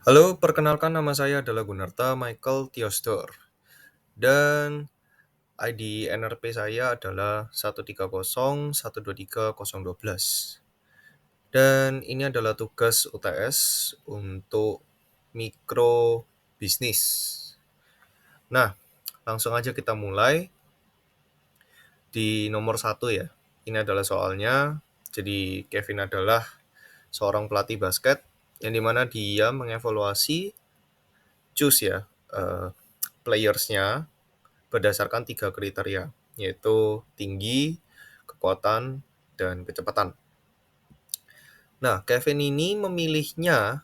Halo, perkenalkan nama saya adalah Gunarta Michael Tiosdor dan ID NRP saya adalah 130123012. Dan ini adalah tugas UTS untuk mikro bisnis. Nah, langsung aja kita mulai di nomor 1 ya. Ini adalah soalnya. Jadi Kevin adalah seorang pelatih basket yang dimana dia mengevaluasi ya playersnya berdasarkan 3 kriteria, yaitu tinggi, kekuatan, dan kecepatan. Nah, Kevin ini memilihnya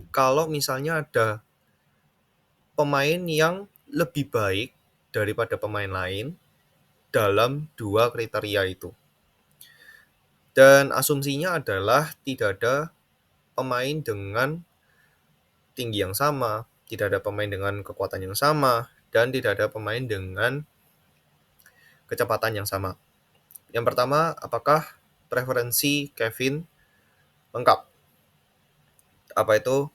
kalau misalnya ada pemain yang lebih baik daripada pemain lain dalam 2 kriteria itu. Dan asumsinya adalah tidak ada pemain dengan tinggi yang sama, tidak ada pemain dengan kekuatan yang sama, dan tidak ada pemain dengan kecepatan yang sama. Yang pertama, apakah preferensi Kevin lengkap? Apa itu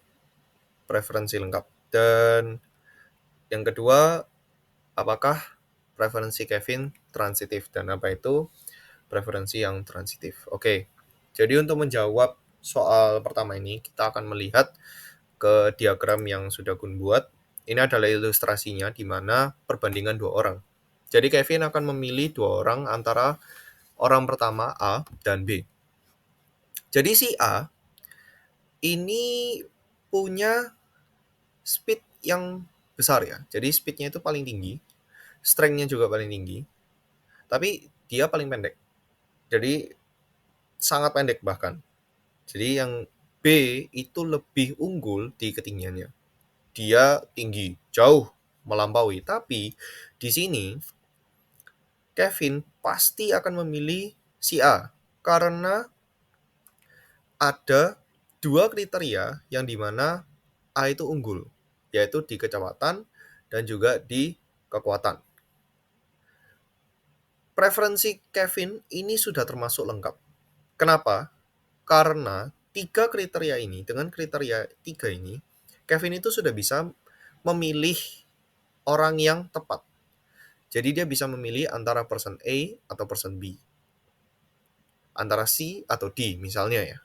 preferensi lengkap? Dan yang kedua, apakah preferensi Kevin transitif? Dan apa itu preferensi yang transitif? Oke, jadi untuk menjawab soal pertama ini, kita akan melihat ke diagram yang sudah Gun buat. Ini adalah ilustrasinya di mana perbandingan dua orang. Jadi Kevin akan memilih dua orang antara orang pertama A dan B. Jadi si A ini punya speed yang besar ya. Jadi speednya itu paling tinggi, strength-nya juga paling tinggi, tapi dia paling pendek. Jadi sangat pendek bahkan. Jadi yang B itu lebih unggul di ketinggiannya. Dia tinggi, jauh melampaui. Tapi di sini Kevin pasti akan memilih si A karena ada dua kriteria yang dimana A itu unggul, yaitu di kecepatan dan juga di kekuatan. Preferensi Kevin ini sudah termasuk lengkap. Kenapa? Karena tiga kriteria ini, dengan kriteria tiga ini, Kevin itu sudah bisa memilih orang yang tepat. Jadi dia bisa memilih antara person A atau person B. Antara C atau D misalnya ya.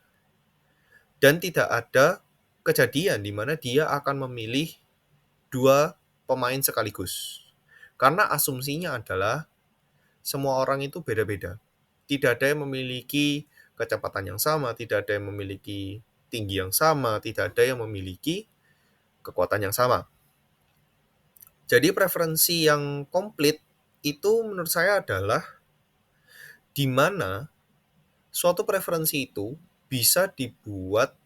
Dan tidak ada kejadian di mana dia akan memilih dua pemain sekaligus. Karena asumsinya adalah semua orang itu beda-beda. Tidak ada yang memiliki kecepatan yang sama, tidak ada yang memiliki tinggi yang sama, tidak ada yang memiliki kekuatan yang sama. Jadi preferensi yang komplit itu menurut saya adalah di mana suatu preferensi itu bisa dibuat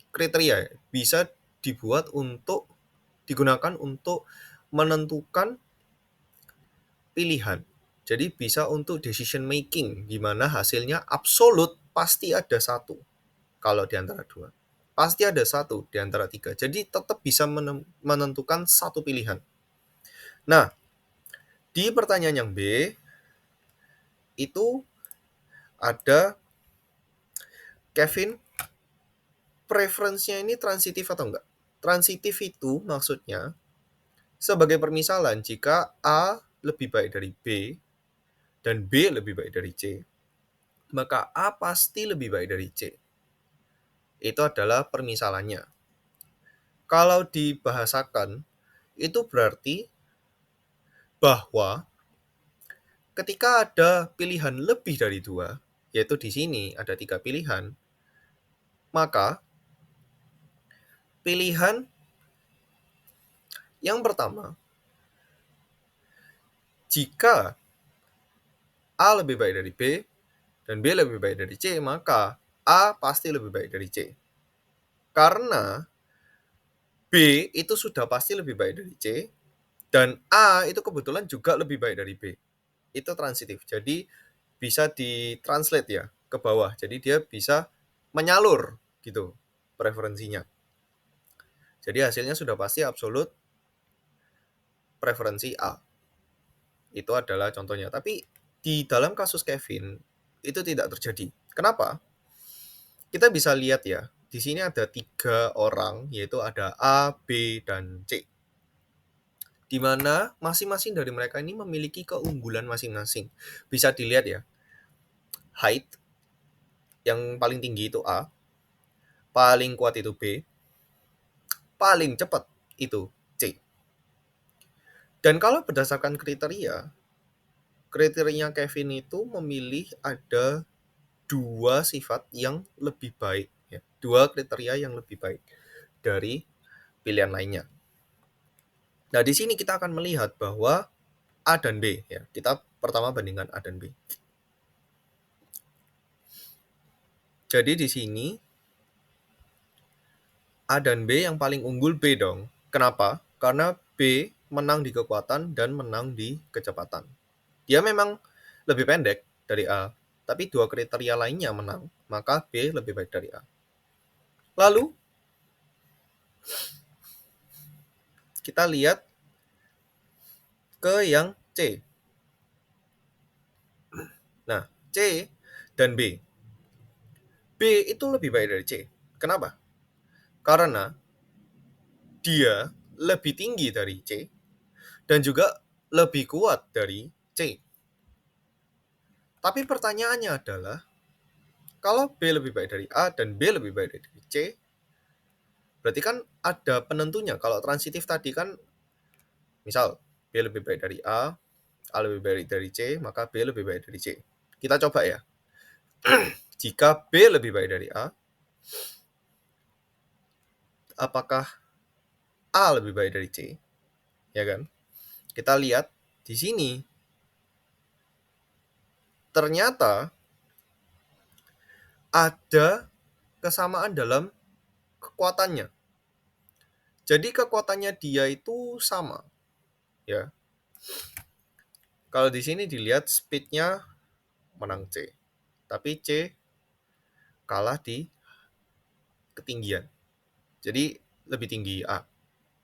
kriteria, bisa dibuat untuk digunakan untuk menentukan pilihan. Jadi bisa untuk decision making, di mana hasilnya absolut pasti ada satu kalau di antara dua. Pasti ada satu di antara tiga. Jadi tetap bisa menentukan satu pilihan. Nah, di pertanyaan yang B, itu ada Kevin, preferensinya ini transitif atau enggak? Transitif itu maksudnya sebagai permisalan jika A lebih baik dari B dan B lebih baik dari C, maka A pasti lebih baik dari C. Itu adalah permisalannya. Kalau dibahasakan, itu berarti bahwa ketika ada pilihan lebih dari dua, yaitu di sini ada tiga pilihan, maka pilihan yang pertama, jika A lebih baik dari B dan B lebih baik dari C, maka A pasti lebih baik dari C. Karena B itu sudah pasti lebih baik dari C, dan A itu kebetulan juga lebih baik dari B. Itu transitif. Jadi bisa ditranslate ya ke bawah. Jadi dia bisa menyalur gitu preferensinya. Jadi hasilnya sudah pasti absolut preferensi A. Itu adalah contohnya. Tapi di dalam kasus Kevin itu tidak terjadi. Kenapa? Kita bisa lihat ya. di sini ada 3 orang, yaitu ada A, B, dan C. Di mana masing-masing dari mereka ini memiliki keunggulan masing-masing. Bisa dilihat ya, height yang paling tinggi itu A, paling kuat itu B, paling cepat itu C. Dan kalau berdasarkan kriterianya Kevin itu memilih ada 2 sifat yang lebih baik, ya. 2 kriteria yang lebih baik dari pilihan lainnya. Nah, di sini kita akan melihat bahwa A dan B, ya. Kita pertama bandingkan A dan B. Jadi di sini A dan B yang paling unggul B dong. Kenapa? Karena B menang di kekuatan dan menang di kecepatan. Dia memang lebih pendek dari A, tapi 2 kriteria lainnya menang, maka B lebih baik dari A. Lalu kita lihat ke yang C. Nah, C dan B. B itu lebih baik dari C. Kenapa? Karena dia lebih tinggi dari C dan juga lebih kuat dari C. Tapi pertanyaannya adalah, kalau B lebih baik dari A dan B lebih baik dari C, berarti kan ada penentunya. Kalau transitif tadi kan, misal B lebih baik dari A lebih baik dari C, maka B lebih baik dari C. Kita coba ya. Jika B lebih baik dari A, apakah A lebih baik dari C? Ya kan? Kita lihat di sini. Ternyata ada kesamaan dalam kekuatannya. Jadi kekuatannya dia itu sama, ya. Kalau di sini dilihat speednya menang C, tapi C kalah di ketinggian. Jadi lebih tinggi A.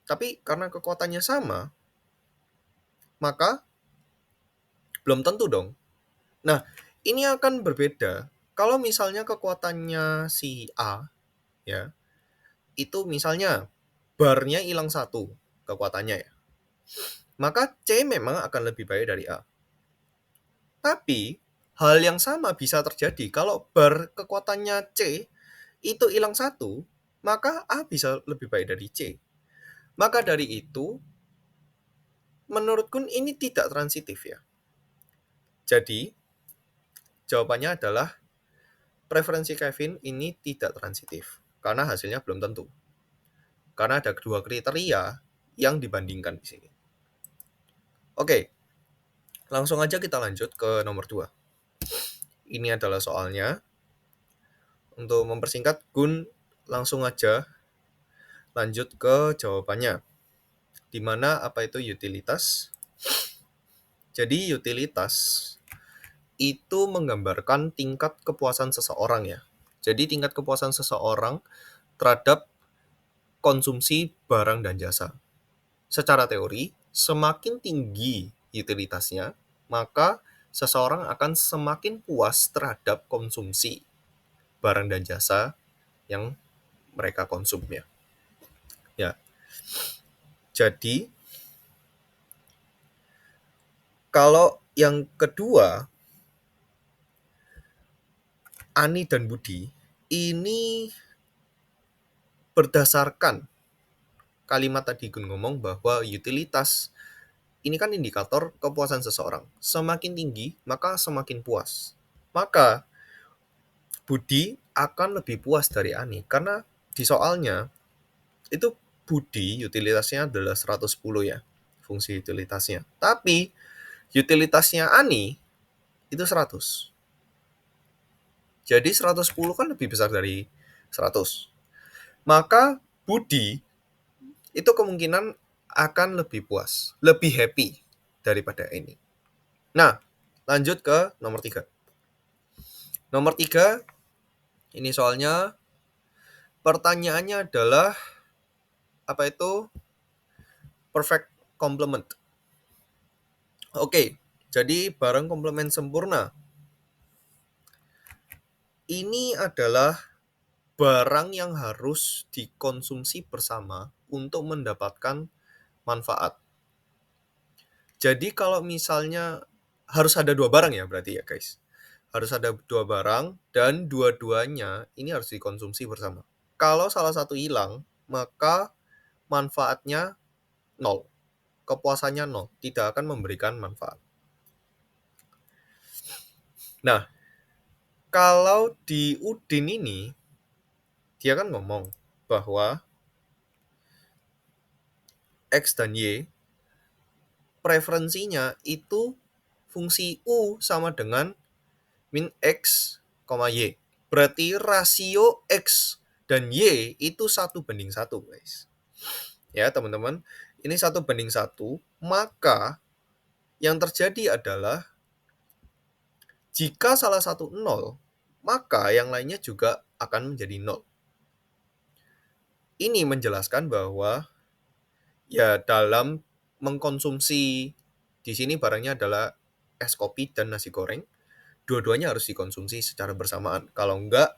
Tapi karena kekuatannya sama, maka belum tentu dong. Nah, ini akan berbeda kalau misalnya kekuatannya si A, ya, itu misalnya barnya hilang 1 kekuatannya, ya. Maka C memang akan lebih baik dari A. Tapi hal yang sama bisa terjadi kalau bar kekuatannya C itu hilang 1, maka A bisa lebih baik dari C. Maka dari itu, menurutku ini tidak transitif, ya. Jadi, jawabannya adalah preferensi Kevin ini tidak transitif, karena hasilnya belum tentu. Karena ada 2 kriteria yang dibandingkan di sini. Oke, langsung aja kita lanjut ke nomor 2. Ini adalah soalnya. Untuk mempersingkat, Gun langsung aja lanjut ke jawabannya. Di mana apa itu utilitas? Jadi utilitas itu menggambarkan tingkat kepuasan seseorang, ya. Jadi tingkat kepuasan seseorang terhadap konsumsi barang dan jasa. Secara teori, semakin tinggi utilitasnya, maka seseorang akan semakin puas terhadap konsumsi barang dan jasa yang mereka konsumnya. Ya. Jadi kalau yang kedua, Ani dan Budi, ini berdasarkan kalimat tadi Gun ngomong bahwa utilitas ini kan indikator kepuasan seseorang. Semakin tinggi, maka semakin puas. Maka Budi akan lebih puas dari Ani karena di soalnya itu Budi utilitasnya adalah 110, ya, fungsi utilitasnya. Tapi utilitasnya Ani itu 100. Jadi 110 kan lebih besar dari 100. Maka Budi itu kemungkinan akan lebih puas, lebih happy daripada ini. Nah, lanjut ke nomor 3. Nomor 3, ini soalnya pertanyaannya adalah apa itu perfect complement. Oke, jadi barang komplement sempurna ini adalah barang yang harus dikonsumsi bersama untuk mendapatkan manfaat. Jadi kalau misalnya harus ada 2 barang ya berarti ya, guys? Harus ada 2 barang dan dua-duanya ini harus dikonsumsi bersama. Kalau salah satu hilang, maka manfaatnya nol, kepuasannya nol, tidak akan memberikan manfaat. Nah, kalau di Udin ini, dia kan ngomong bahwa X dan Y, preferensinya itu fungsi U sama dengan min X, Y. Berarti rasio X dan Y itu 1:1, guys. Ya, teman-teman. Ini 1:1, maka yang terjadi adalah jika salah satu nol, maka yang lainnya juga akan menjadi nol. Ini menjelaskan bahwa ya dalam mengkonsumsi, di sini barangnya adalah es kopi dan nasi goreng, dua-duanya harus dikonsumsi secara bersamaan. Kalau enggak,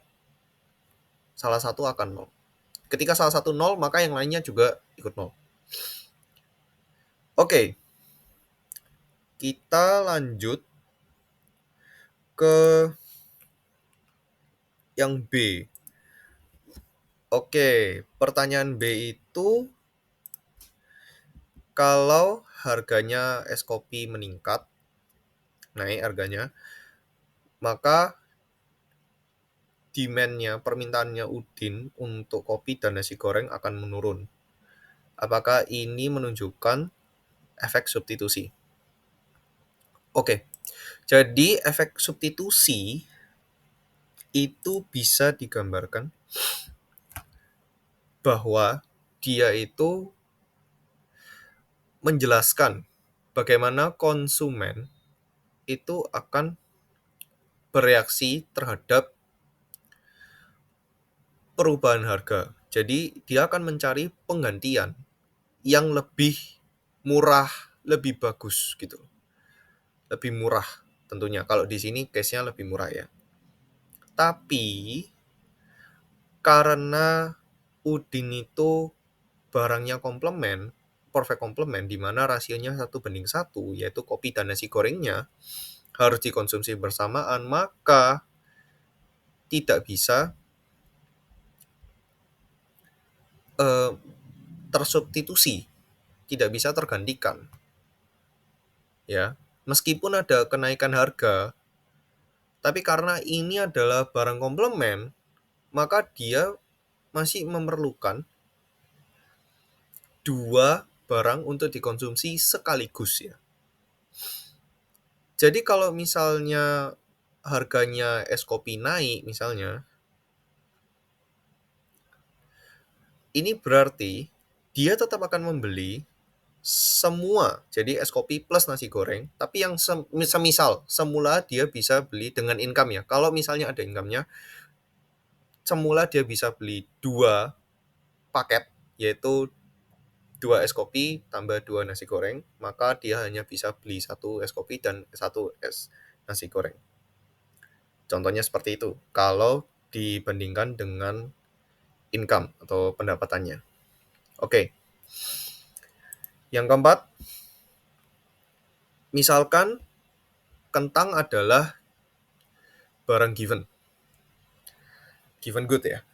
salah satu akan nol. Ketika salah satu nol, maka yang lainnya juga ikut nol. Oke, kita lanjut ke yang B. Oke, pertanyaan B itu kalau harganya es kopi meningkat, naik harganya, maka demand-nya, permintaannya Udin untuk kopi dan nasi goreng akan menurun. Apakah ini menunjukkan efek substitusi? Oke, jadi efek substitusi itu bisa digambarkan bahwa dia itu menjelaskan bagaimana konsumen itu akan bereaksi terhadap perubahan harga. Jadi dia akan mencari penggantian yang lebih murah, lebih bagus gitu. Lebih murah tentunya. Kalau di sini case-nya lebih murah ya. Tapi karena Udin itu barangnya komplement, perfect complement, di mana rasionya 1:1, yaitu kopi dan nasi gorengnya harus dikonsumsi bersamaan, maka tidak bisa tersubstitusi, tidak bisa tergantikan. Ya, meskipun ada kenaikan harga, tapi karena ini adalah barang komplement, maka dia masih memerlukan 2 barang untuk dikonsumsi sekaligus ya. Jadi kalau misalnya harganya es kopi naik misalnya, ini berarti dia tetap akan membeli semua, jadi es kopi plus nasi goreng, tapi yang semisal semula dia bisa beli dengan income ya. Kalau misalnya ada income-nya, semula dia bisa beli 2 paket, yaitu 2 es kopi tambah 2 nasi goreng, maka dia hanya bisa beli 1 es kopi dan 1 es nasi goreng. Contohnya seperti itu, kalau dibandingkan dengan income atau pendapatannya. Oke. Yang keempat, misalkan kentang adalah barang given. Given good ya.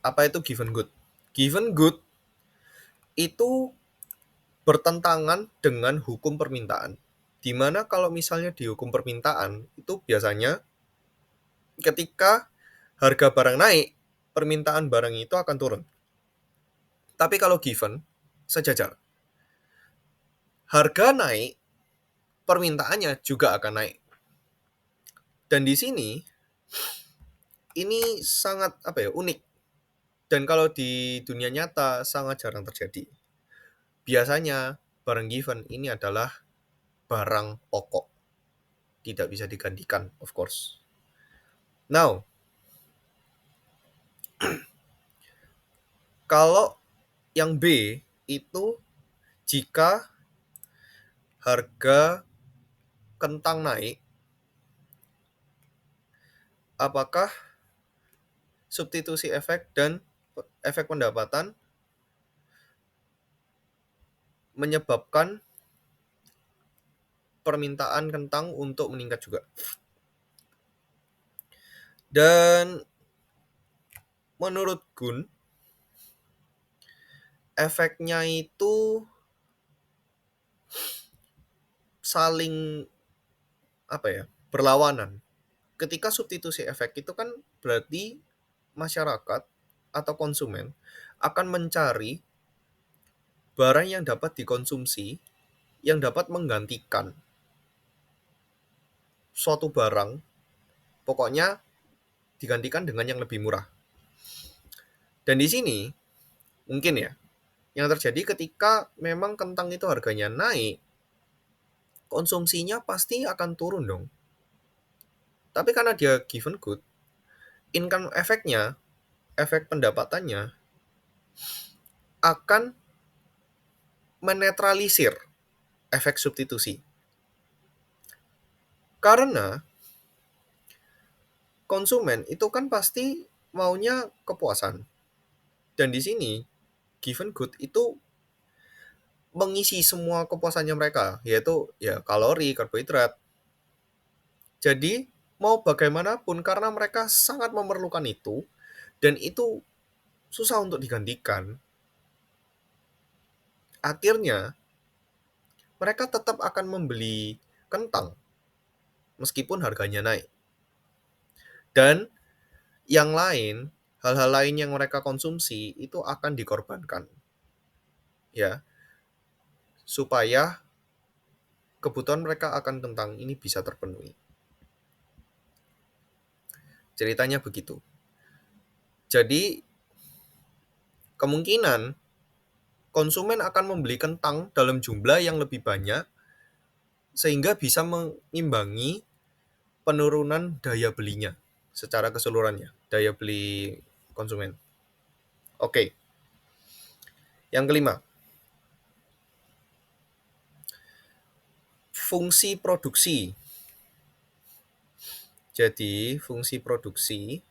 Apa itu given good? Given good itu bertentangan dengan hukum permintaan. Di mana kalau misalnya di hukum permintaan, itu biasanya ketika harga barang naik, permintaan barang itu akan turun. Tapi kalau given, sejajar. Harga naik, permintaannya juga akan naik. Dan di sini, ini sangat unik. Dan kalau di dunia nyata sangat jarang terjadi. Biasanya barang given ini adalah barang pokok. Tidak bisa digantikan, of course. Now, kalau yang B itu jika harga kentang naik, apakah substitusi efek dan efek pendapatan menyebabkan permintaan kentang untuk meningkat juga. Dan menurut Gun, efeknya itu saling berlawanan. Ketika substitusi efek itu kan berarti masyarakat atau konsumen akan mencari barang yang dapat dikonsumsi yang dapat menggantikan suatu barang, pokoknya digantikan dengan yang lebih murah. Dan di sini mungkin ya, yang terjadi ketika memang kentang itu harganya naik, konsumsinya pasti akan turun dong. Tapi karena dia given good, income efeknya, efek pendapatannya akan menetralisir efek substitusi. Karena konsumen itu kan pasti maunya kepuasan. Dan di sini given good itu mengisi semua kepuasannya mereka, yaitu ya kalori, karbohidrat. Jadi mau bagaimanapun karena mereka sangat memerlukan itu dan itu susah untuk digantikan. Akhirnya mereka tetap akan membeli kentang meskipun harganya naik. Dan yang lain, hal-hal lain yang mereka konsumsi itu akan dikorbankan. Ya, supaya kebutuhan mereka akan kentang ini bisa terpenuhi. Ceritanya begitu. Jadi, kemungkinan konsumen akan membeli kentang dalam jumlah yang lebih banyak sehingga bisa mengimbangi penurunan daya belinya secara keseluruhannya, daya beli konsumen. Oke. Yang kelima, fungsi produksi. Jadi, fungsi produksi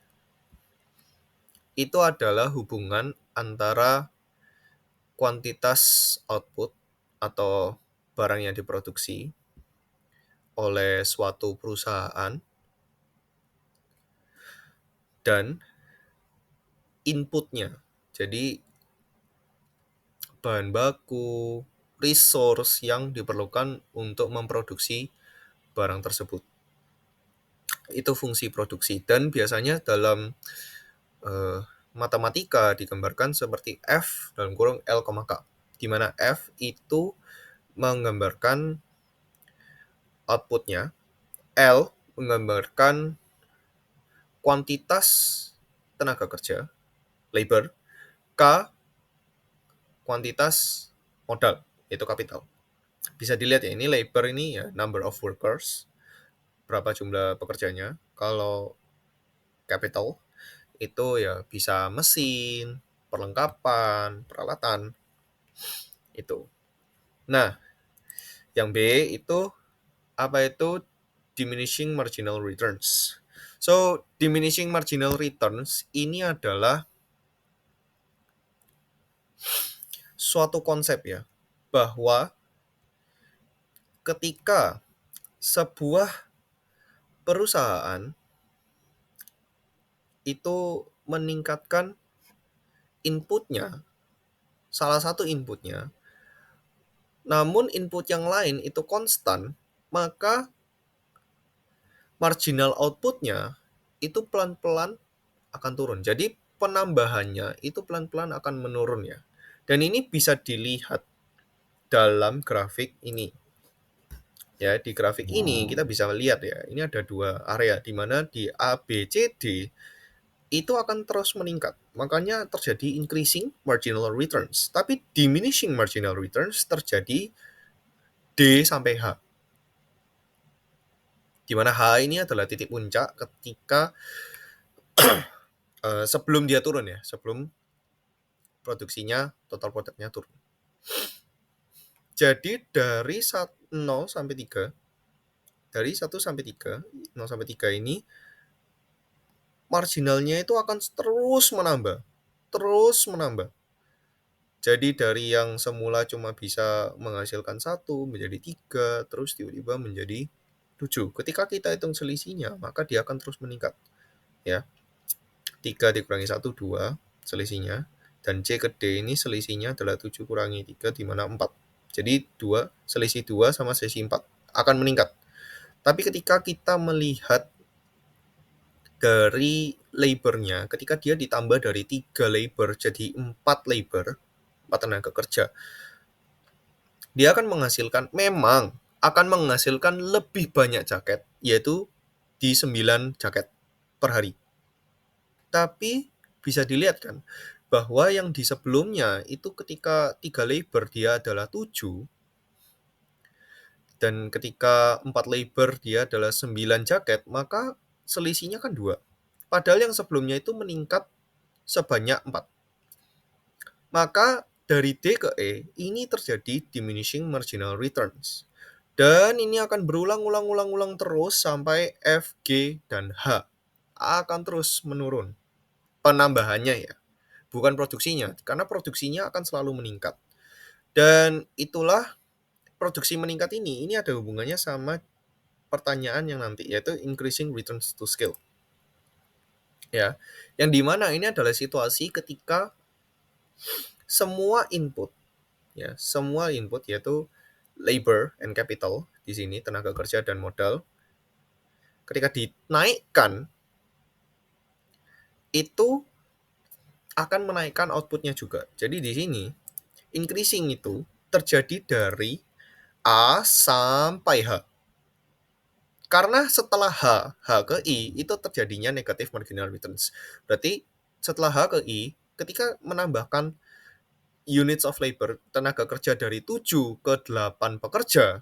itu adalah hubungan antara kuantitas output atau barang yang diproduksi oleh suatu perusahaan dan inputnya. Jadi, bahan baku, resource yang diperlukan untuk memproduksi barang tersebut. Itu fungsi produksi. Dan biasanya dalam matematika digambarkan seperti F dalam kurung L, K, di mana F itu menggambarkan outputnya, L menggambarkan kuantitas tenaga kerja, labor, K kuantitas modal, yaitu kapital. Bisa dilihat ya, ini labor ini ya number of workers, berapa jumlah pekerjanya. Kalau capital itu ya bisa mesin, perlengkapan, peralatan, itu. Nah, yang B itu apa itu diminishing marginal returns. So, diminishing marginal returns ini adalah suatu konsep ya, bahwa ketika sebuah perusahaan itu meningkatkan inputnya, salah satu inputnya, namun input yang lain itu konstan, maka marginal outputnya itu pelan-pelan akan turun. Jadi penambahannya itu pelan-pelan akan menurun ya. Dan ini bisa dilihat dalam grafik ini. Ya, di grafik ini kita bisa lihat ya, ini ada dua area di mana di A, B, C, D itu akan terus meningkat. Makanya terjadi increasing marginal returns. Tapi diminishing marginal returns terjadi D sampai H. Di mana H ini adalah titik puncak ketika sebelum dia turun ya, sebelum produksinya, total produknya turun. Jadi dari 0 sampai 3, dari 1 sampai 3, 0 sampai 3 ini marginalnya itu akan terus menambah, terus menambah. Jadi dari yang semula cuma bisa menghasilkan 1 menjadi 3, terus tiba-tiba menjadi 7. Ketika kita hitung selisihnya, maka dia akan terus meningkat. Ya, 3 dikurangi 1, 2 selisihnya. Dan C ke D ini selisihnya adalah 7 kurangi 3, di mana 4. Jadi selisih 2 sama selisih 4 akan meningkat. Tapi ketika kita melihat dari labor-nya, ketika dia ditambah dari 3 labor jadi 4 labor, 4 tenaga kerja, dia akan menghasilkan lebih banyak jaket, yaitu di 9 jaket per hari. Tapi bisa dilihat kan, bahwa yang di sebelumnya itu ketika 3 labor dia adalah 7, dan ketika 4 labor dia adalah 9 jaket, maka selisihnya kan 2. Padahal yang sebelumnya itu meningkat sebanyak 4. Maka dari D ke E, ini terjadi diminishing marginal returns. Dan ini akan berulang-ulang terus sampai F, G, dan H. Akan terus menurun. Penambahannya ya, bukan produksinya. Karena produksinya akan selalu meningkat. Dan itulah produksi meningkat ini ada hubungannya sama pertanyaan yang nanti, yaitu increasing returns to scale. Ya, yang dimana ini adalah situasi ketika semua input yaitu labor and capital, di sini tenaga kerja dan modal, ketika dinaikkan itu akan menaikkan outputnya juga. Jadi di sini increasing itu terjadi dari A sampai H. Karena setelah H ke I itu terjadinya negative marginal returns. Berarti setelah H ke I, ketika menambahkan units of labor, tenaga kerja dari 7 ke 8 pekerja,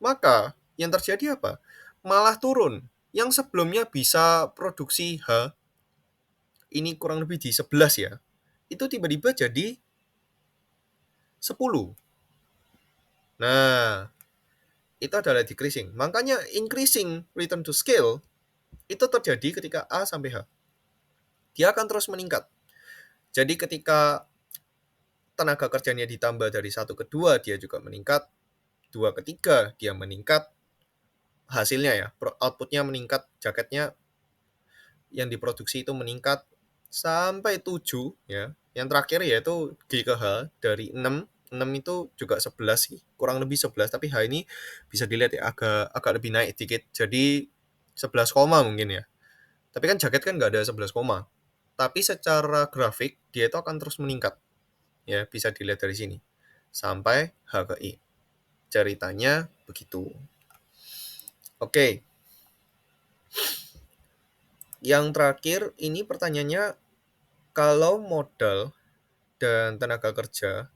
maka yang terjadi apa? Malah turun. Yang sebelumnya bisa produksi H, ini kurang lebih di 11 ya, itu tiba-tiba jadi 10. Nah, itu adalah decreasing. Makanya increasing return to scale itu terjadi ketika A sampai H. Dia akan terus meningkat. Jadi ketika tenaga kerjanya ditambah dari 1 ke 2, dia juga meningkat. 2 ke 3, dia meningkat. Hasilnya ya, outputnya meningkat, jaketnya yang diproduksi itu meningkat sampai 7 ya. Yang terakhir yaitu G ke H dari 6 itu juga 11 sih. Kurang lebih 11, tapi H ini bisa dilihat ya agak lebih naik dikit. Jadi 11, mungkin ya. Tapi kan jaket kan nggak ada 11, tapi secara grafik dia itu akan terus meningkat. Ya, bisa dilihat dari sini. Sampai H ke I. Ceritanya begitu. Oke. Yang terakhir ini pertanyaannya, kalau modal dan tenaga kerja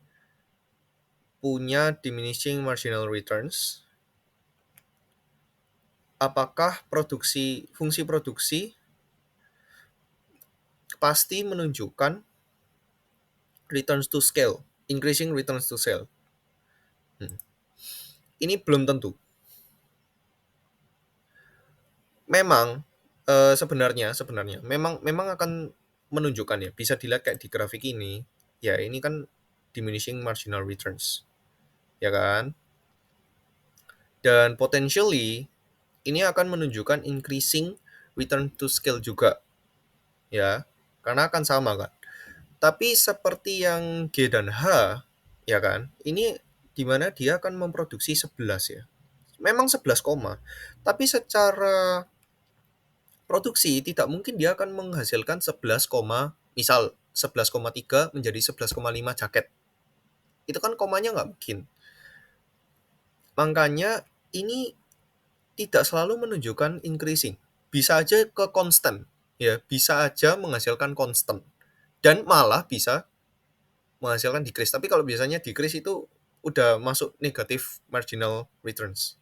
punya diminishing marginal returns, apakah fungsi produksi pasti menunjukkan returns to scale, increasing returns to scale? Ini belum tentu. Memang sebenarnya memang akan menunjukkan ya, bisa dilihat kayak di grafik ini. Ya, ini kan diminishing marginal returns. Ya kan? Dan potentially ini akan menunjukkan increasing return to scale juga. Ya, karena akan sama kan. Tapi seperti yang G dan H, ya kan, ini dimana dia akan memproduksi 11 ya. Memang 11, tapi secara produksi tidak mungkin dia akan menghasilkan 11, misal 11,3 menjadi 11,5 jaket. Itu kan komanya nggak mungkin. Makanya ini tidak selalu menunjukkan increasing. Bisa aja ke constant, ya, bisa aja menghasilkan constant. Dan malah bisa menghasilkan decrease. Tapi kalau biasanya decrease itu udah masuk negative marginal returns,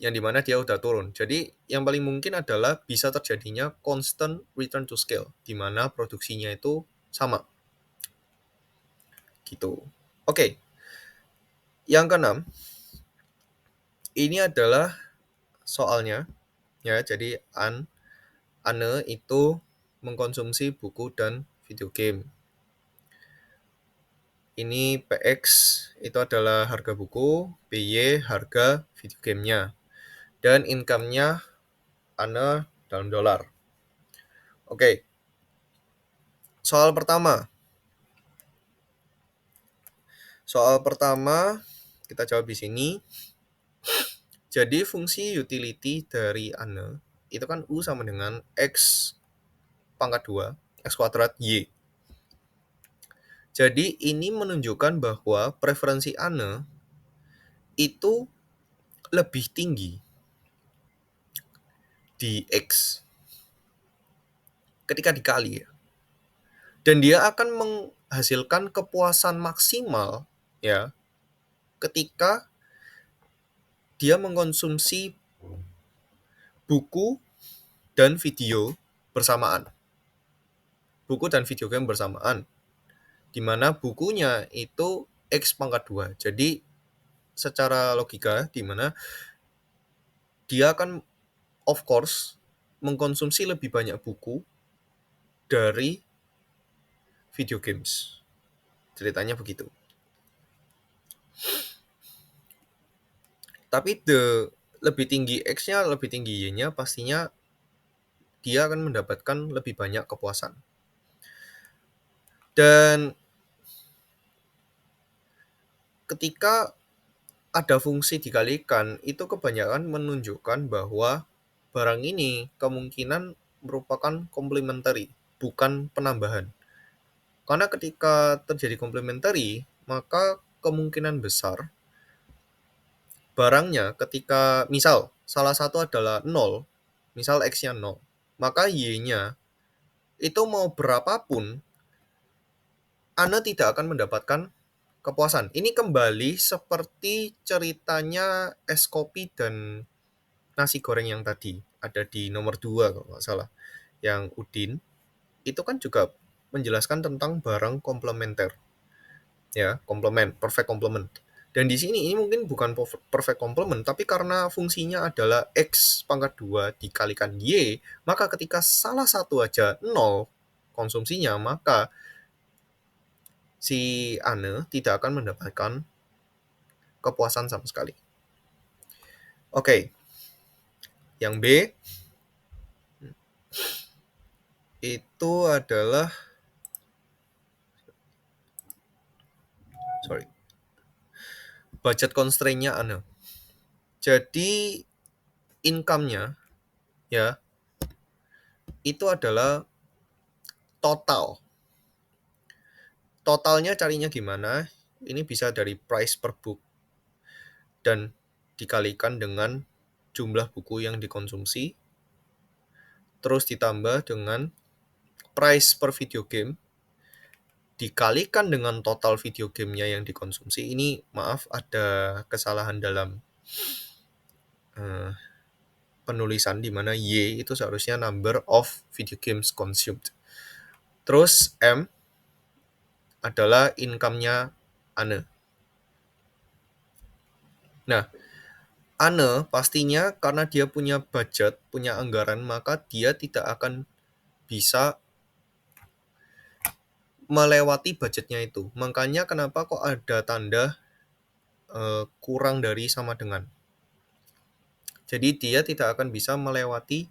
yang dimana dia udah turun. Jadi yang paling mungkin adalah bisa terjadinya constant return to scale, dimana produksinya itu sama. Gitu. Oke. Yang keenam, ini adalah soalnya, ya, jadi Ane itu mengkonsumsi buku dan video game. Ini PX itu adalah harga buku, BY harga video gamenya, dan income-nya Ane dalam dolar. Oke, soal pertama. Soal pertama kita jawab di sini. Jadi fungsi utility dari Ane itu kan U sama dengan X pangkat 2, X kuadrat Y. Jadi ini menunjukkan bahwa preferensi Ane itu lebih tinggi di X ketika dikali ya. Dan dia akan menghasilkan kepuasan maksimal ya ketika dia mengkonsumsi buku dan video bersamaan. Buku dan video game bersamaan. Di mana bukunya itu X pangkat 2. Jadi secara logika di mana dia akan of course mengkonsumsi lebih banyak buku dari video games. Ceritanya begitu. Tapi lebih tinggi X-nya, lebih tinggi Y-nya pastinya dia akan mendapatkan lebih banyak kepuasan. Dan ketika ada fungsi dikalikan, itu kebanyakan menunjukkan bahwa barang ini kemungkinan merupakan complementary, bukan penambahan. Karena ketika terjadi complementary, maka kemungkinan besar barangnya ketika misal salah satu adalah 0, misal X-nya 0, maka Y-nya itu mau berapapun, Anda tidak akan mendapatkan kepuasan. Ini kembali seperti ceritanya es kopi dan nasi goreng yang tadi. Ada di nomor 2 kalau nggak salah. Yang Udin, itu kan juga menjelaskan tentang barang komplementer. Ya, komplement, perfect complement. Dan di sini ini mungkin bukan perfect complement, tapi karena fungsinya adalah X pangkat 2 dikalikan Y, maka ketika salah satu aja 0 konsumsinya, maka si Ane tidak akan mendapatkan kepuasan sama sekali. Oke. Yang B itu adalah budget constraint-nya Ane. Jadi income-nya ya itu adalah total. Totalnya carinya gimana? Ini bisa dari price per book dan dikalikan dengan jumlah buku yang dikonsumsi, terus ditambah dengan price per video game, dikalikan dengan total video gamenya yang dikonsumsi. Ini maaf ada kesalahan dalam penulisan di mana Y itu seharusnya number of video games consumed. Terus M adalah income-nya Ane. Nah, Ane pastinya karena dia punya budget, punya anggaran, maka dia tidak akan bisa melewati budgetnya itu. Makanya kenapa kok ada tanda kurang dari sama dengan. Jadi dia tidak akan bisa melewati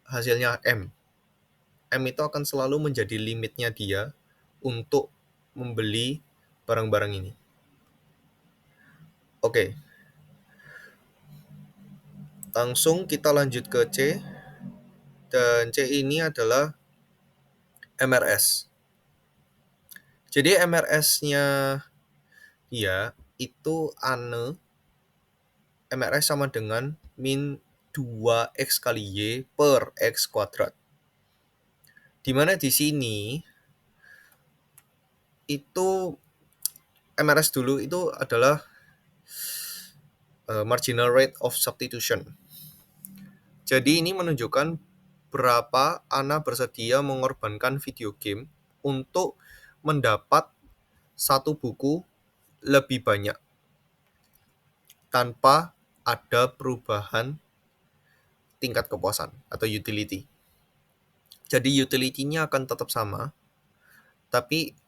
hasilnya M. M itu akan selalu menjadi limitnya dia untuk membeli barang-barang ini. Oke. Langsung kita lanjut ke C. Dan C ini adalah MRS. Jadi MRS-nya dia itu Ane MRS sama dengan min 2X kali Y per X kuadrat. Dimana di sini itu MRS dulu itu adalah marginal rate of substitution. Jadi ini menunjukkan berapa Ana bersedia mengorbankan video game untuk mendapat satu buku lebih banyak tanpa ada perubahan tingkat kepuasan atau utility. Jadi utility-nya akan tetap sama, tapi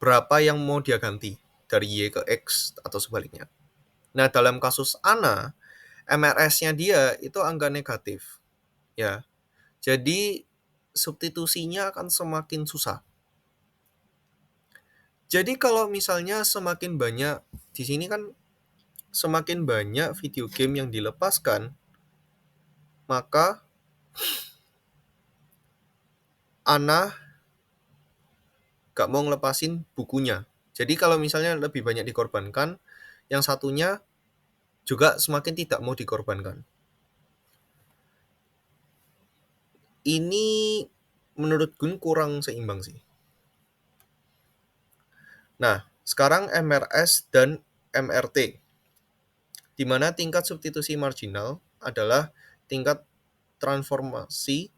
berapa yang mau dia ganti dari Y ke X atau sebaliknya. Nah, dalam kasus ANA, MRS-nya dia itu angka negatif, ya. Jadi substitusinya akan semakin susah. Jadi kalau misalnya semakin banyak, di sini kan semakin banyak video game yang dilepaskan, maka ANA gak mau ngelepasin bukunya. Jadi kalau misalnya lebih banyak dikorbankan, yang satunya juga semakin tidak mau dikorbankan. Ini menurut Gun kurang seimbang sih. Nah, sekarang MRS dan MRT, di mana tingkat substitusi marginal adalah tingkat transformasi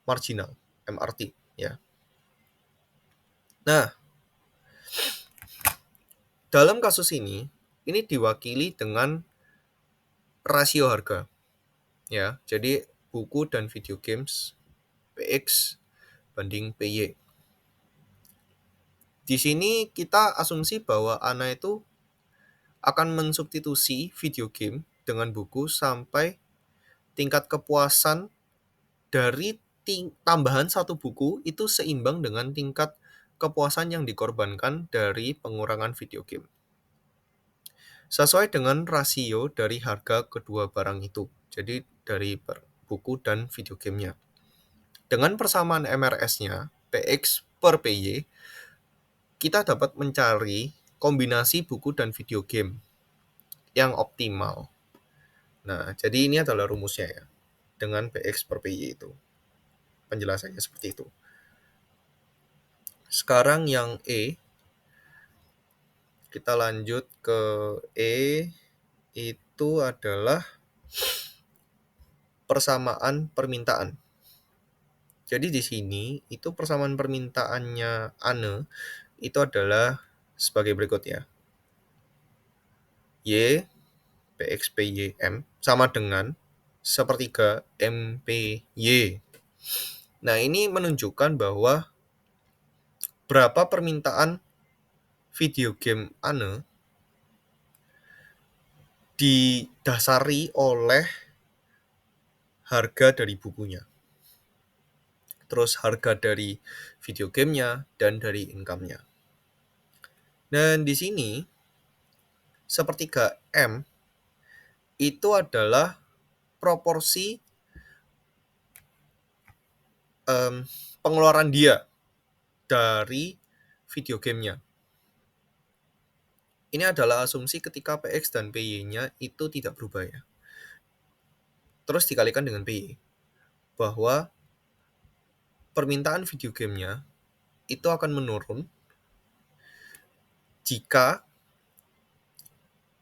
marginal, MRT, ya. Nah, dalam kasus ini diwakili dengan rasio harga, ya. Jadi buku dan video games PX banding PY. Di sini kita asumsi bahwa ANA itu akan mensubstitusi video game dengan buku sampai tingkat kepuasan dari tambahan satu buku itu seimbang dengan tingkat kepuasan yang dikorbankan dari pengurangan video game. Sesuai dengan rasio dari harga kedua barang itu. Jadi dari buku dan video gamenya. Dengan persamaan MRS-nya, PX per PY, kita dapat mencari kombinasi buku dan video game yang optimal. Nah, jadi ini adalah rumusnya ya, dengan PX per PY itu. Penjelasannya seperti itu. Sekarang yang E, kita lanjut ke E, itu adalah persamaan permintaan. Jadi di sini itu persamaan permintaannya ANE itu adalah sebagai berikut ya. Y PX PY M sama dengan sepertiga MPY. Nah, ini menunjukkan bahwa berapa permintaan video game ANE didasari oleh harga dari bukunya. Terus harga dari video gamenya dan dari income-nya. Dan di sini sepertiga M itu adalah proporsi pengeluaran dia dari video gamenya. Ini adalah asumsi ketika PX dan PY-nya itu tidak berubah ya. Terus dikalikan dengan PY. Bahwa permintaan video gamenya itu akan menurun jika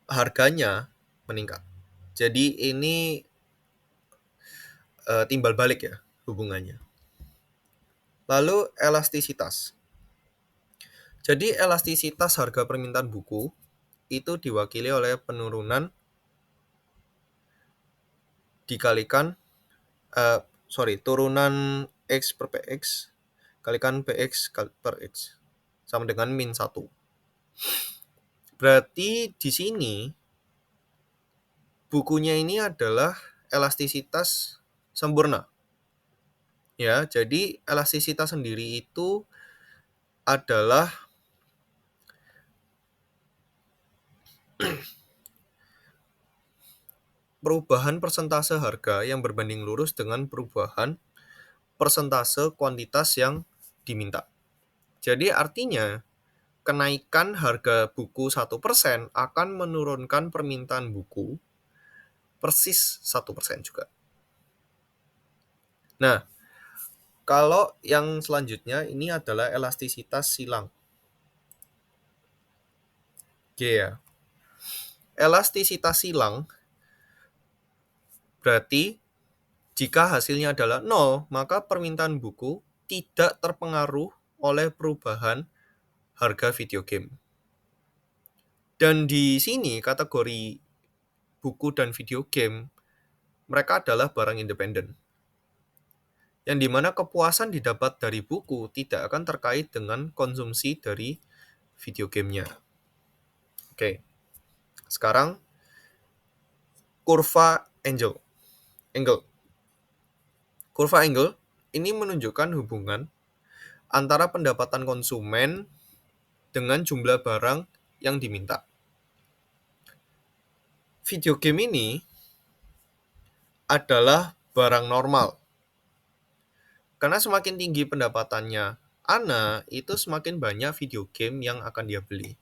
harganya meningkat. Jadi ini timbal balik ya hubungannya. Lalu elastisitas. Jadi elastisitas harga permintaan buku itu diwakili oleh penurunan dikalikan turunan X per PX kalikan PX per X sama dengan min 1. Berarti di sini bukunya ini adalah elastisitas sempurna. Ya, jadi elastisitas sendiri itu adalah perubahan persentase harga yang berbanding lurus dengan perubahan persentase kuantitas yang diminta. Jadi artinya kenaikan harga buku 1% akan menurunkan permintaan buku persis 1% juga. Nah, kalau yang selanjutnya ini adalah elastisitas silang. G ya. Elastisitas silang berarti jika hasilnya adalah 0, maka permintaan buku tidak terpengaruh oleh perubahan harga video game. Dan di sini kategori buku dan video game mereka adalah barang independen. yang dimana kepuasan didapat dari buku tidak akan terkait dengan konsumsi dari video gamenya. Oke, sekarang kurva angle. Kurva angle ini menunjukkan hubungan antara pendapatan konsumen dengan jumlah barang yang diminta. Video game ini adalah barang normal. Karena semakin tinggi pendapatannya Ana, itu semakin banyak video game yang akan dia beli.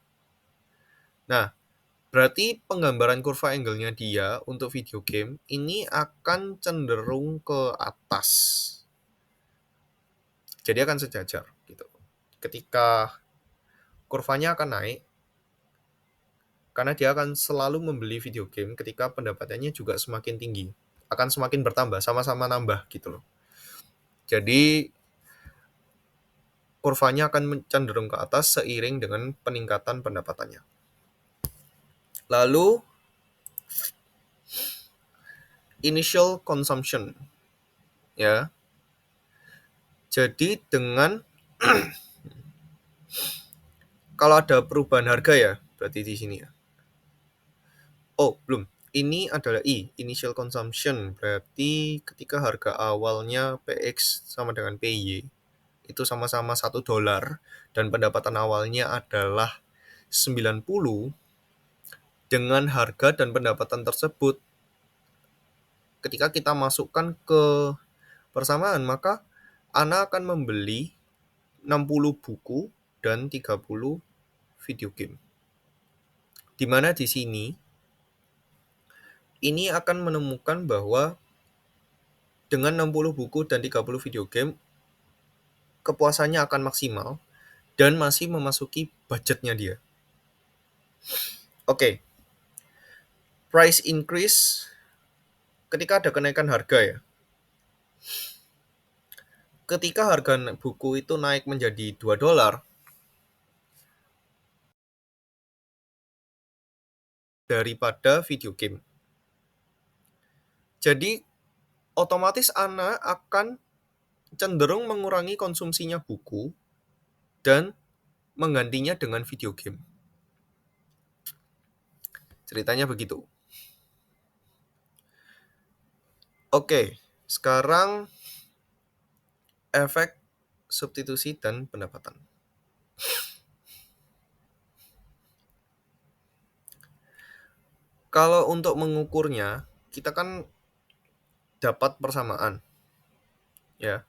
Nah, berarti penggambaran kurva angle-nya dia untuk video game ini akan cenderung ke atas. Jadi akan sejajar gitu. Ketika kurvanya akan naik, karena dia akan selalu membeli video game ketika pendapatannya juga semakin tinggi. Akan semakin bertambah, sama-sama nambah gitu loh. Jadi kurvanya akan cenderung ke atas seiring dengan peningkatan pendapatannya. Lalu initial consumption, ya. Jadi dengan kalau ada perubahan harga ya, berarti di sini ya. Oh, belum. Ini adalah initial consumption. Berarti ketika harga awalnya PX sama dengan PY, itu sama-sama $1, dan pendapatan awalnya adalah 90, dengan harga dan pendapatan tersebut, ketika kita masukkan ke persamaan, maka Ana akan membeli 60 buku dan 30 video game. Di mana di sini ini akan menemukan bahwa dengan 60 buku dan 30 video game, kepuasannya akan maksimal dan masih memasuki budgetnya dia. Oke. Price increase ketika ada kenaikan harga ya. Ketika harga buku itu naik menjadi $2 daripada video game. Jadi otomatis Ana akan cenderung mengurangi konsumsinya buku dan menggantinya dengan video game. Ceritanya begitu. Oke, sekarang efek substitusi dan pendapatan. Kalau untuk mengukurnya, kita kan dapat persamaan. Ya.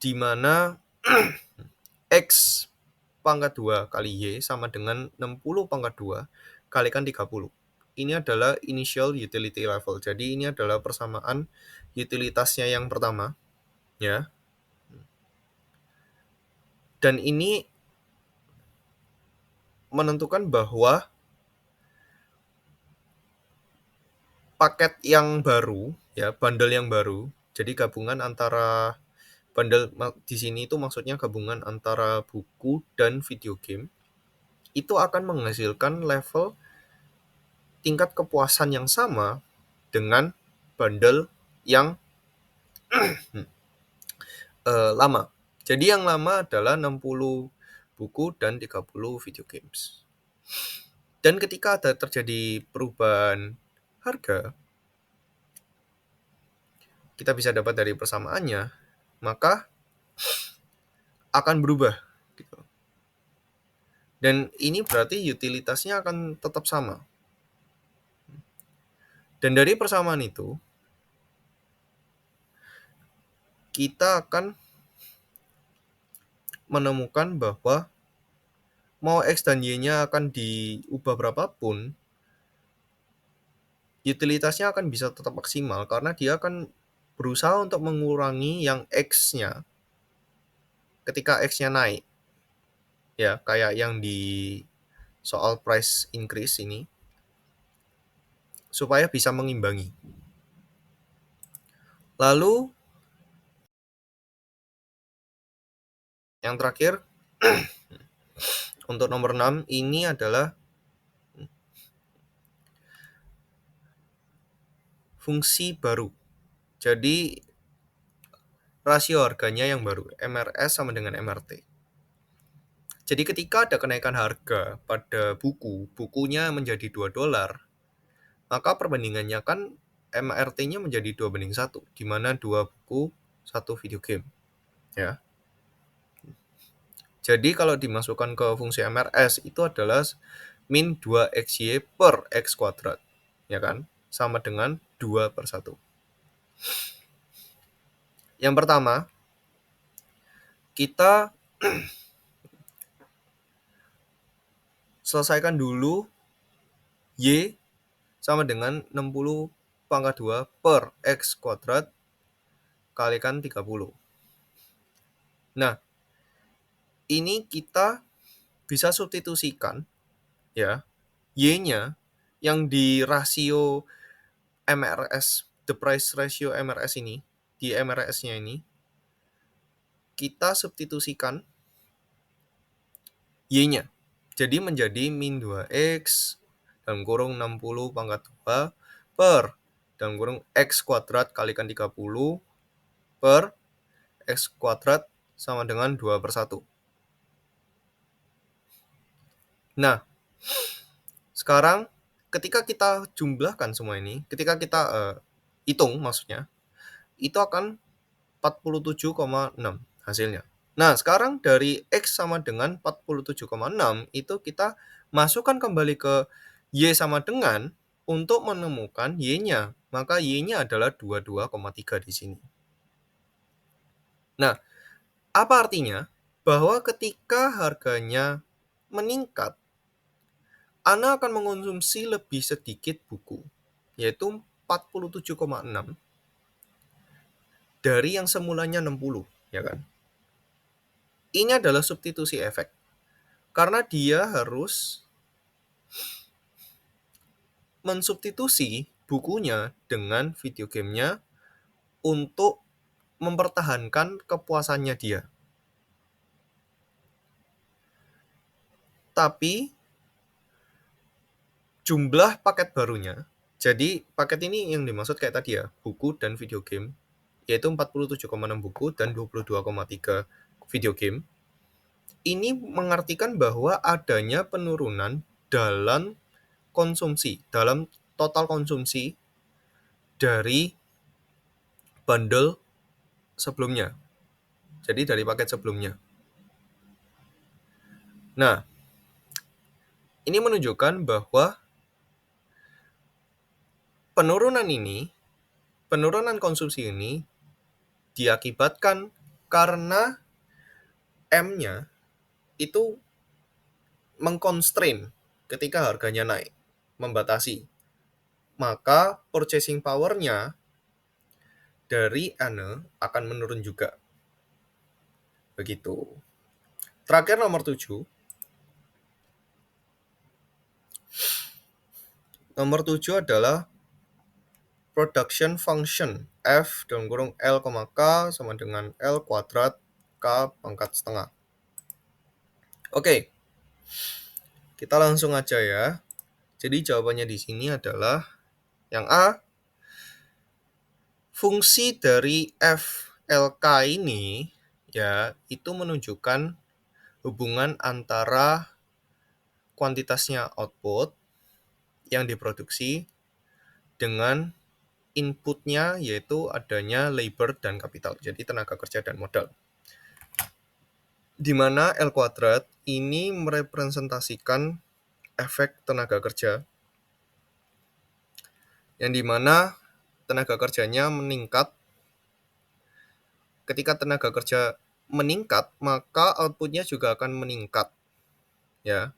Di mana X pangkat 2 kali Y sama dengan 60 pangkat 2 kalikan 30. Ini adalah initial utility level. Jadi ini adalah persamaan utilitasnya yang pertama, ya. Dan ini menentukan bahwa paket yang baru, ya, bundle yang baru. Jadi gabungan antara bundle di sini itu maksudnya gabungan antara buku dan video game. Itu akan menghasilkan level tingkat kepuasan yang sama dengan bundle yang lama. Jadi yang lama adalah 60 buku dan 30 video games. Dan ketika ada terjadi perubahan harga, kita bisa dapat dari persamaannya, maka akan berubah. Gitu. Dan ini berarti utilitasnya akan tetap sama. Dan dari persamaan itu, kita akan menemukan bahwa mau X dan Y-nya akan diubah berapapun, utilitasnya akan bisa tetap maksimal karena dia akan berusaha untuk mengurangi yang X-nya ketika X-nya naik. Ya, kayak yang di soal price increase ini, supaya bisa mengimbangi. Lalu yang terakhir untuk nomor 6 ini adalah fungsi baru. Jadi rasio harganya yang baru, MRS sama dengan MRT. Jadi ketika ada kenaikan harga pada bukunya menjadi $2, maka perbandingannya kan MRT-nya menjadi 2:1, di mana 2 buku, 1 video game. Ya. Jadi kalau dimasukkan ke fungsi MRS itu adalah min 2xy per x kuadrat, ya kan? Sama dengan 2/1. Yang pertama, kita selesaikan dulu y sama dengan 60 pangkat 2 per x kuadrat kalikan 30. Nah, ini kita bisa substitusikan ya, y-nya yang di rasio MRS, the price ratio MRS ini, di MRS-nya ini, kita substitusikan y-nya. Jadi menjadi min 2x dalam kurung 60 pangkat 2 per dalam kurung x kuadrat kalikan 30 per x kuadrat sama dengan 2/1. Nah, sekarang ketika kita jumlahkan semua ini, ketika kita hitung maksudnya, itu akan 47,6 hasilnya. Nah, sekarang dari X sama dengan 47,6 itu kita masukkan kembali ke Y sama dengan untuk menemukan Y-nya. Maka Y-nya adalah 22,3 di sini. Nah, apa artinya? Bahwa ketika harganya meningkat, Anda akan mengonsumsi lebih sedikit buku, yaitu 47,6 dari yang semulanya 60, ya kan? Ini adalah substitusi efek. Karena dia harus mensubstitusi bukunya dengan video gamenya untuk mempertahankan kepuasannya dia. Tapi jumlah paket barunya, jadi paket ini yang dimaksud kayak tadi ya, buku dan video game, yaitu 47,6 buku dan 22,3 video game. Ini mengartikan bahwa adanya penurunan dalam konsumsi, dalam total konsumsi dari bundle sebelumnya. Jadi dari paket sebelumnya. Nah, ini menunjukkan bahwa penurunan konsumsi ini diakibatkan karena M-nya itu mengconstrain ketika harganya naik, membatasi. Maka purchasing power-nya dari Ane akan menurun juga. Begitu. Terakhir nomor 7. Nomor 7 adalah production function F dalam kurung L, K sama dengan L kuadrat K pangkat setengah. Oke. Kita langsung aja ya. Jadi jawabannya di sini adalah yang A. Fungsi dari FLK ini ya itu menunjukkan hubungan antara kuantitasnya output yang diproduksi dengan inputnya yaitu adanya labor dan capital, jadi tenaga kerja dan modal. Di mana L kuadrat ini merepresentasikan efek tenaga kerja, yang dimana tenaga kerjanya meningkat. Ketika tenaga kerja meningkat, maka outputnya juga akan meningkat, ya,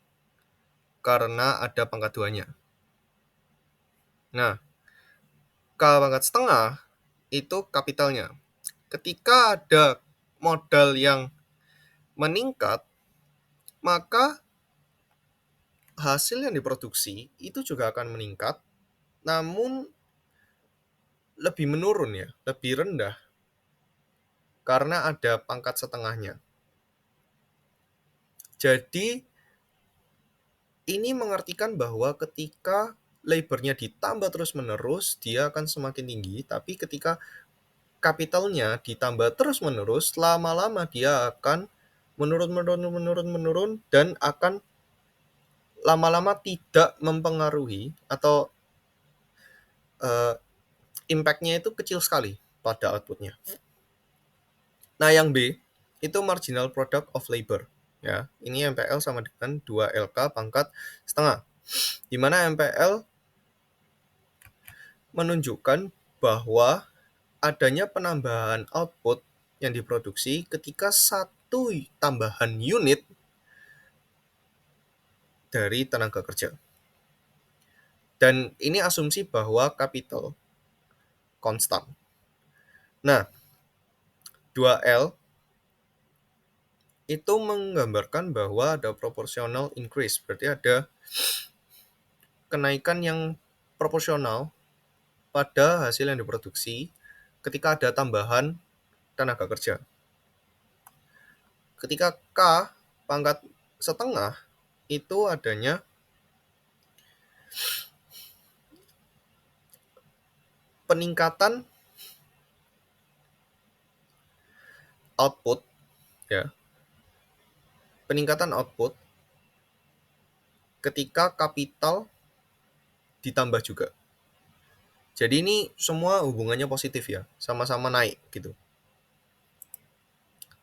karena ada pangkat 2-nya. Nah, K pangkat setengah itu kapitalnya. Ketika ada modal yang meningkat, maka hasil yang diproduksi itu juga akan meningkat, namun lebih menurun ya, lebih rendah, karena ada pangkat setengahnya. Jadi, ini mengartikan bahwa ketika labornya ditambah terus-menerus, dia akan semakin tinggi, tapi ketika kapitalnya ditambah terus-menerus, lama-lama dia akan menurun dan akan lama-lama tidak mempengaruhi atau impact-nya itu kecil sekali pada output-nya. Nah, yang B itu marginal product of labor. Ya, ini MPL sama dengan 2LK pangkat setengah. Di mana MPL menunjukkan bahwa adanya penambahan output yang diproduksi ketika satu tambahan unit dari tenaga kerja. Dan ini asumsi bahwa capital konstan. Nah, 2L itu menggambarkan bahwa ada proportional increase, berarti ada kenaikan yang proporsional pada hasil yang diproduksi ketika ada tambahan tenaga kerja. Ketika K pangkat setengah itu adanya peningkatan output, ya, peningkatan output ketika kapital ditambah juga. Jadi ini semua hubungannya positif ya, sama-sama naik gitu.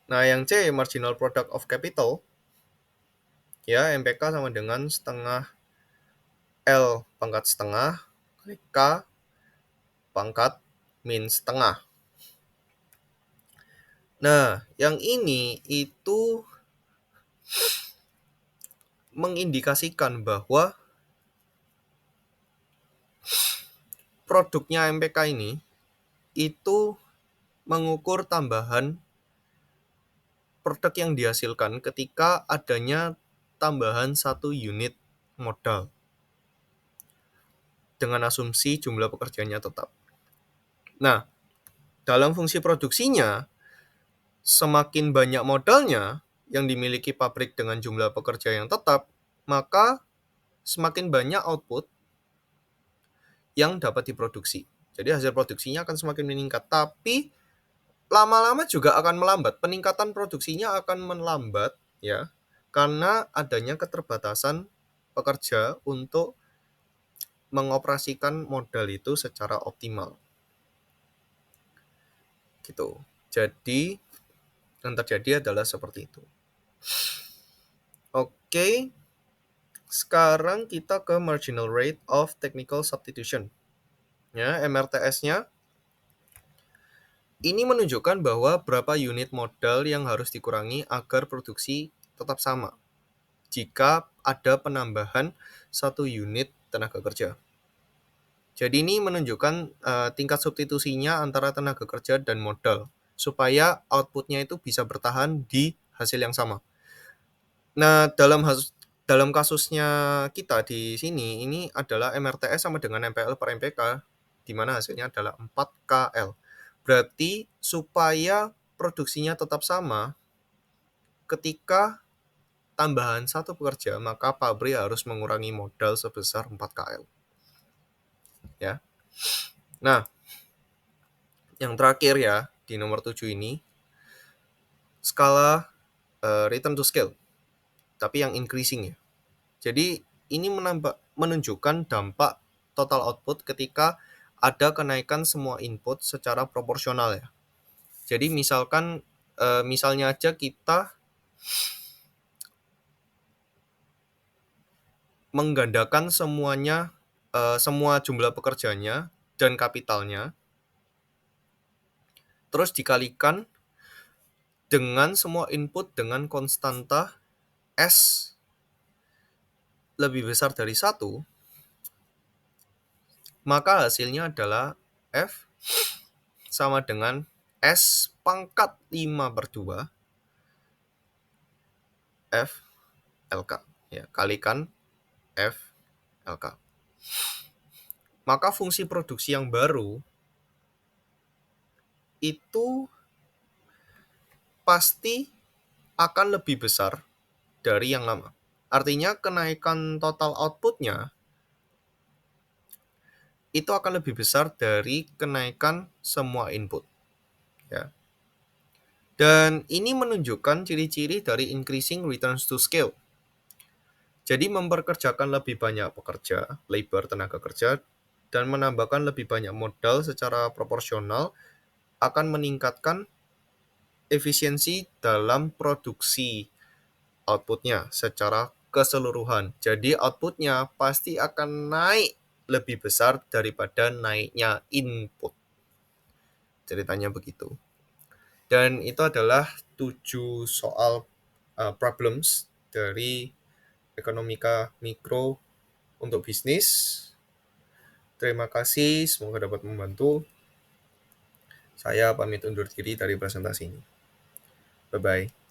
Nah, yang C marginal product of capital, ya MPK sama dengan setengah L pangkat setengah kali K pangkat min setengah. Nah, yang ini itu mengindikasikan bahwa produknya MPK ini itu mengukur tambahan produk yang dihasilkan ketika adanya tambahan satu unit modal dengan asumsi jumlah pekerjaannya tetap. Nah, dalam fungsi produksinya, semakin banyak modalnya yang dimiliki pabrik dengan jumlah pekerja yang tetap, maka semakin banyak output yang dapat diproduksi. Jadi hasil produksinya akan semakin meningkat, tapi lama-lama juga akan melambat. Peningkatan produksinya akan melambat ya, karena adanya keterbatasan pekerja untuk mengoperasikan modal itu secara optimal. Gitu. Jadi yang terjadi adalah seperti itu. Oke. Sekarang kita ke marginal rate of technical substitution. Ya, MRTS-nya ini menunjukkan bahwa berapa unit modal yang harus dikurangi agar produksi tetap sama jika ada penambahan satu unit tenaga kerja. Jadi ini menunjukkan tingkat substitusinya antara tenaga kerja dan modal supaya outputnya itu bisa bertahan di hasil yang sama. Nah, dalam kasusnya kita di sini, ini adalah MRTS sama dengan MPL per MPK, di mana hasilnya adalah 4KL. Berarti supaya produksinya tetap sama, ketika tambahan satu pekerja, maka pabrik harus mengurangi modal sebesar 4KL. Ya. Nah, yang terakhir ya, di nomor 7 ini, skala return to scale, tapi yang increasing ya. Jadi ini menunjukkan dampak total output ketika ada kenaikan semua input secara proporsional ya. Jadi misalnya aja kita menggandakan semuanya, semua jumlah pekerjanya dan kapitalnya, terus dikalikan dengan semua input dengan konstanta S lebih besar dari 1, maka hasilnya adalah F sama dengan S pangkat 5/2 F LK. Ya, kalikan F LK. Maka fungsi produksi yang baru itu pasti akan lebih besar dari yang lama. Artinya kenaikan total outputnya itu akan lebih besar dari kenaikan semua input. ya. Dan ini menunjukkan ciri-ciri dari increasing returns to scale. Jadi memperkerjakan lebih banyak pekerja, labor, tenaga kerja, dan menambahkan lebih banyak modal secara proporsional akan meningkatkan efisiensi dalam produksi outputnya secara keseluruhan. Jadi outputnya pasti akan naik lebih besar daripada naiknya input. Ceritanya begitu. Dan itu adalah 7 soal problems dari ekonomika mikro untuk bisnis. Terima kasih, semoga dapat membantu. Saya pamit undur diri dari presentasi ini. Bye-bye.